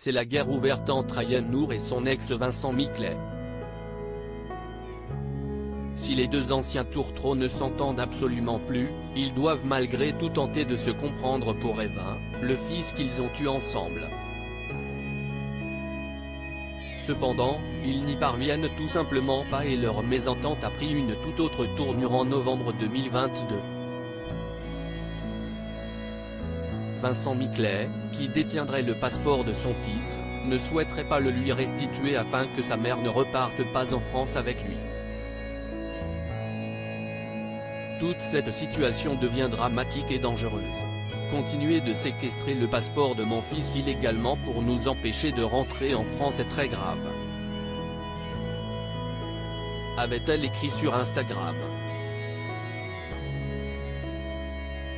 c'est la guerre ouverte entre Ayem Nour et son ex Vincent Miclet. Si les deux anciens tourtereaux ne s'entendent absolument plus, ils doivent malgré tout tenter de se comprendre pour Evin, le fils qu'ils ont eu ensemble. Cependant, ils n'y parviennent tout simplement pas et leur mésentente a pris une toute autre tournure en novembre 2022. Vincent Miclet, qui détiendrait le passeport de son fils, ne souhaiterait pas le lui restituer afin que sa mère ne reparte pas en France avec lui. Toute cette situation devient dramatique et dangereuse. Continuer de séquestrer le passeport de mon fils illégalement pour nous empêcher de rentrer en France est très grave, avait-elle écrit sur Instagram.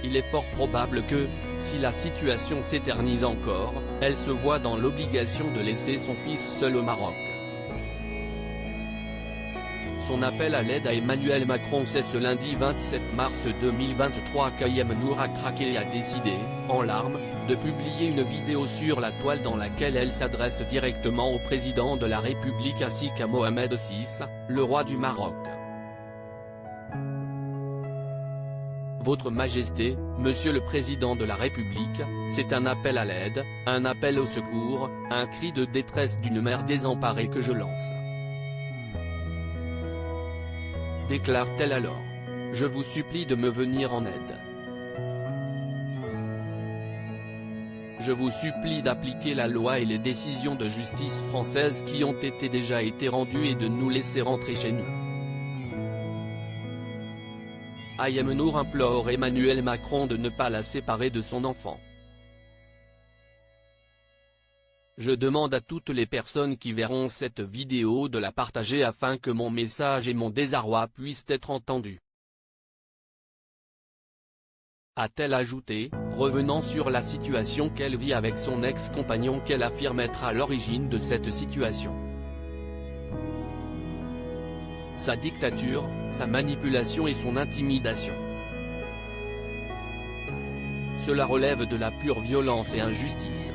Il est fort probable que, si la situation s'éternise encore, elle se voit dans l'obligation de laisser son fils seul au Maroc. Son appel à l'aide à Emmanuel Macron. C'est ce lundi 27 mars 2023 qu'Ayem Nour a craqué et a décidé, en larmes, de publier une vidéo sur la toile dans laquelle elle s'adresse directement au président de la République ainsi qu'à Mohamed VI, le roi du Maroc. Votre Majesté, Monsieur le Président de la République, c'est un appel à l'aide, un appel au secours, un cri de détresse d'une mère désemparée que je lance. Déclare-t-elle alors. Je vous supplie de me venir en aide. Je vous supplie d'appliquer la loi et les décisions de justice françaises qui ont déjà été rendues et de nous laisser rentrer chez nous. Ayem Nour implore Emmanuel Macron de ne pas la séparer de son enfant. Je demande à toutes les personnes qui verront cette vidéo de la partager afin que mon message et mon désarroi puissent être entendus. A-t-elle ajouté, revenant sur la situation qu'elle vit avec son ex-compagnon qu'elle affirme être à l'origine de cette situation. Sa dictature, sa manipulation et son intimidation. Cela relève de la pure violence et injustice.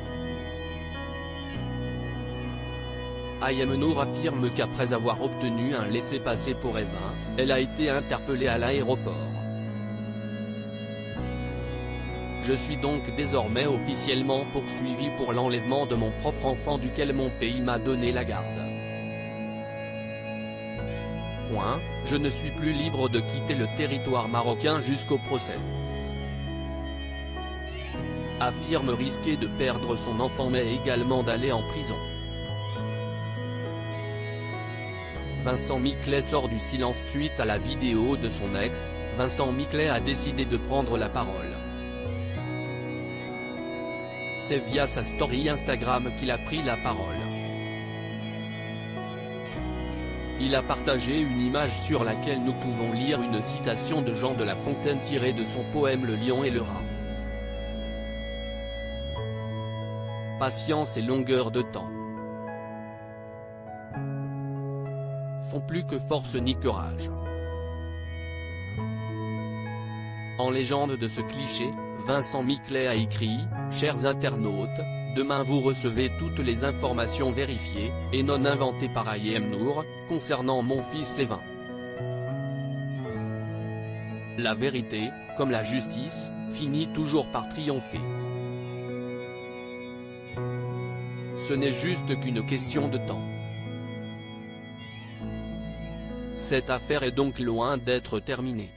Ayem Nour affirme qu'après avoir obtenu un laissez-passer pour Evin, elle a été interpellée à l'aéroport. Je suis donc désormais officiellement poursuivi pour l'enlèvement de mon propre enfant duquel mon pays m'a donné la garde. Je ne suis plus libre de quitter le territoire marocain jusqu'au procès. Affirme risquer de perdre son enfant mais également d'aller en prison. Vincent Miclet sort du silence suite à la vidéo de son ex. Vincent Miclet a décidé de prendre la parole. C'est via sa story Instagram qu'il a pris la parole. Il a partagé une image sur laquelle nous pouvons lire une citation de Jean de La Fontaine tirée de son poème Le Lion et le Rat. Patience et longueur de temps font plus que force ni courage. En légende de ce cliché, Vincent Miclet a écrit « Chers internautes, demain vous recevez toutes les informations vérifiées, et non inventées par Ayem Nour, concernant mon fils Evin. La vérité, comme la justice, finit toujours par triompher. Ce n'est juste qu'une question de temps. Cette affaire est donc loin d'être terminée.